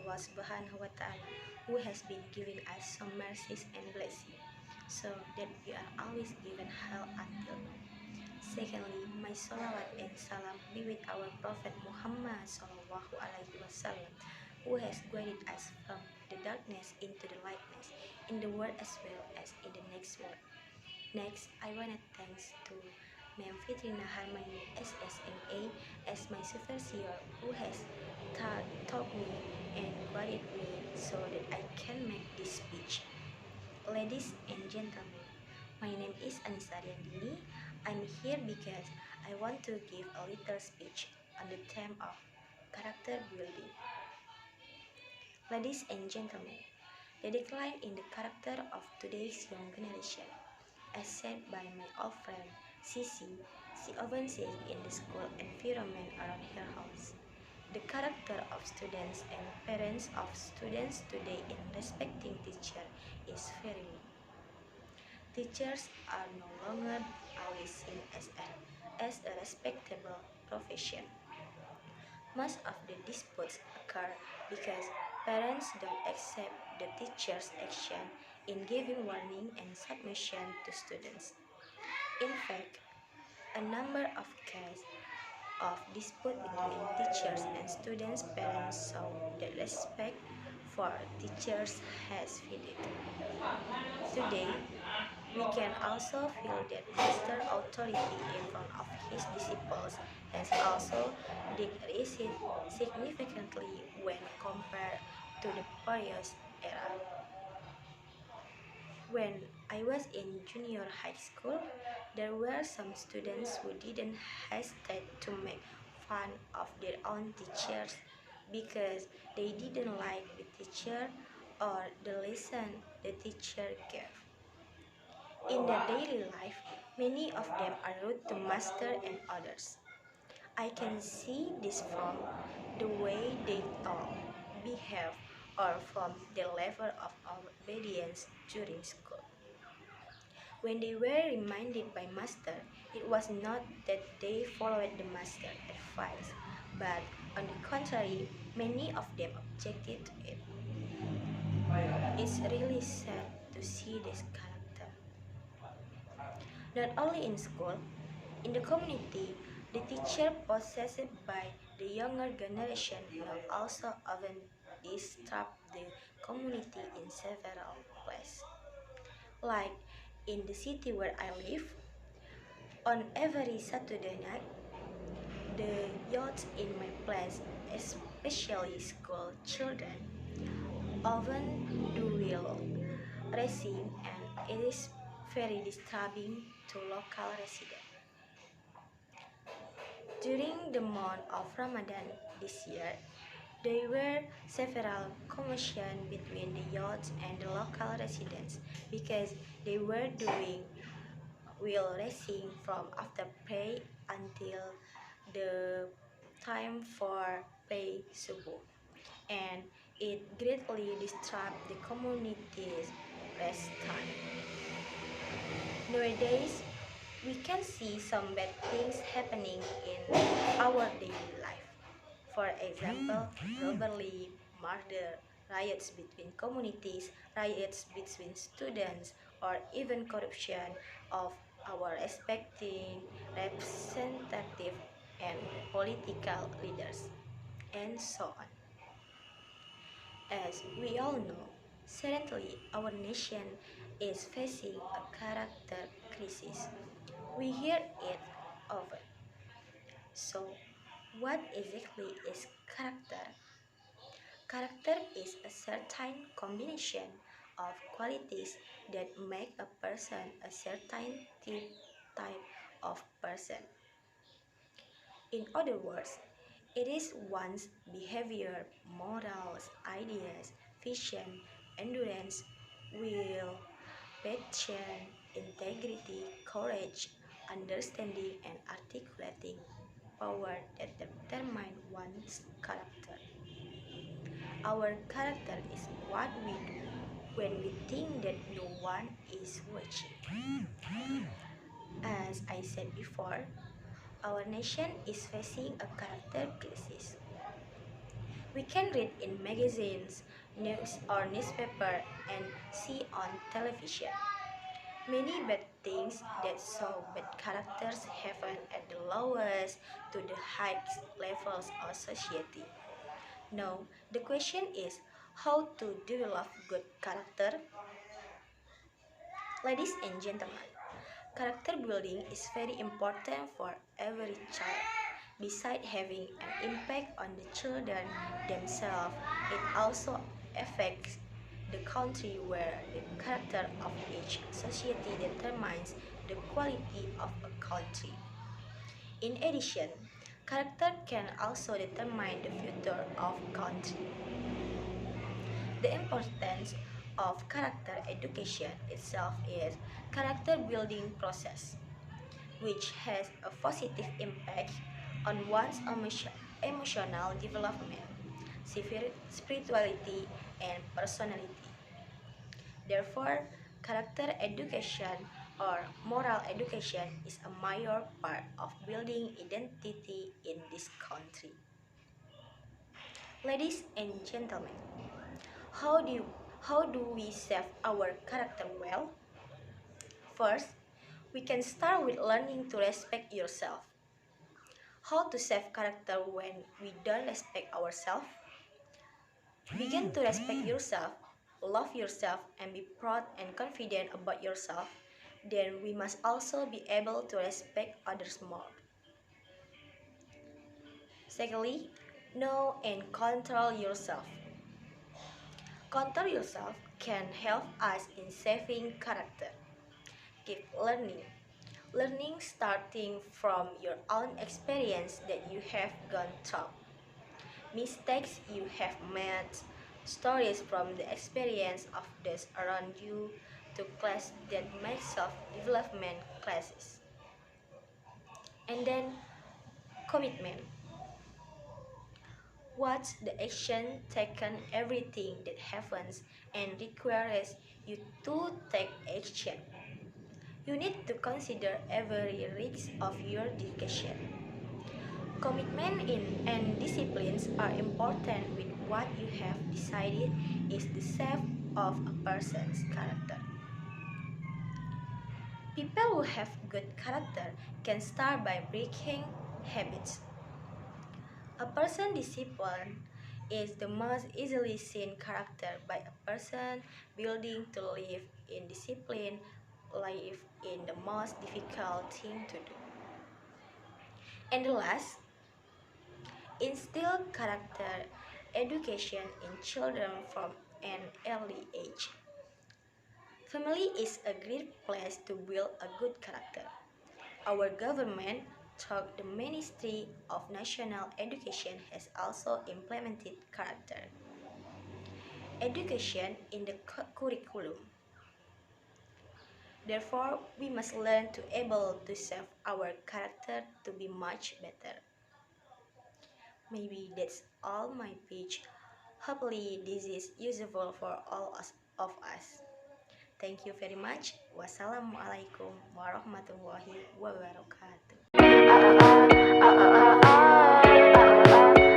Allah Subhanahu wa Ta'ala, who has been giving us some mercies and blessings, so that we are always given hell until now. Secondly, my salawat and salam be with our Prophet Muhammad Sallallahu Alaihi Wasallam, who has guided us from the darkness into the lightness, in the world as well as in the next world. Next, I wanna thanks to Ma'am Fitrina Harmaini SSMA as my supervisor, who has taught me and guided me so that I can make this speech. Ladies and gentlemen, my name is Annisa Riyandini. I'm here because I want to give a little speech on the theme of character building. Ladies and gentlemen, the decline in the character of today's young generation, as said by my old friend Sisi, she often says in the school environment around her house. The character of students and parents of students today in respecting teacher is very low. Teachers are no longer always seen as a respectable profession. Most of the disputes occur because parents don't accept the teacher's action in giving warning and submission to students. In fact, a number of cases of dispute between teachers and students' parents show that respect for teachers has faded. Today, we can also feel that master authority in front of his disciples has also decreased significantly when compared to the previous era. When I was in junior high school, there were some students who didn't hesitate to make fun of their own teachers because they didn't like the teacher or the lesson the teacher gave. In their daily life, many of them are rude to master and others. I can see this from the way they talk, behave, or from their level of obedience during school. When they were reminded by master, it was not that they followed the master advice, but on the contrary, many of them objected to it. It's really sad to see this character. Not only in school, in the community, the teacher possessed by the younger generation now also often disrupt the community in several places. Like in the city where I live, on every Saturday night, the youth in my place, especially school children, often do wheel racing, and it is very disturbing to local residents. During the month of Ramadan this year, there were several commotion between the youth and the local residents because they were doing wheel racing from after pray until the time for pray subuh, and it greatly disturbed the community's rest time. Nowadays, we can see some bad things happening in our daily life. For example, robbery, murder, riots between communities, riots between students, or even corruption of our respecting representative and political leaders, and so on. As we all know, certainly our nation is facing a character crisis. We hear it often. So, what exactly is character? Character is a certain combination of qualities that make a person a certain type of person. In other words, it is one's behavior, morals, ideas, vision, endurance, will, patience, integrity, courage, understanding, and articulating power that determine one's character. Our character is what we do when we think that no one is watching. As I said before, our nation is facing a character crisis. We can read in magazines, news or newspaper and see on television. Many bad things that show bad characters happen at the lowest to the highest levels of society. Now, the question is how to develop good character? Ladies and gentlemen, character building is very important for every child. Besides having an impact on the children themselves, it also affects the country where the character of each society determines the quality of a country. In addition, character can also determine the future of country. The importance of character education itself is character building process, which has a positive impact on one's emotional development, spirituality, and personality. Therefore, character education or moral education is a major part of building identity in this country. Ladies and gentlemen, how do you, how do we shape our character well? First, we can start with learning to respect yourself. How to shape character when we don't respect ourselves? Begin to respect yourself, love yourself, and be proud and confident about yourself. Then we must also be able to respect others more. Secondly, know and control yourself. Control yourself can help us in shaping character. Keep learning. Learning starting from your own experience that you have gone through, mistakes you have made, stories from the experience of those around you, to class that make self-development classes. And then commitment. What's the action taken everything that happens and requires you to take action. You need to consider every risk of your dedication. Commitment and disciplines are important with what you have decided is the shape of a person's character. People who have good character can start by breaking habits. A person disciplined is the most easily seen character by a person building to live in discipline, life in the most difficult thing to do. And the last, instill character education in children from an early age. Family is a great place to build a good character. Our government, through the Ministry of National Education, has also implemented character education in the curriculum. Therefore, we must learn to able to shape our character to be much better. Maybe that's all my pitch. Hopefully this is useful for all of us. Thank you very much. Wassalamualaikum warahmatullahi wabarakatuh.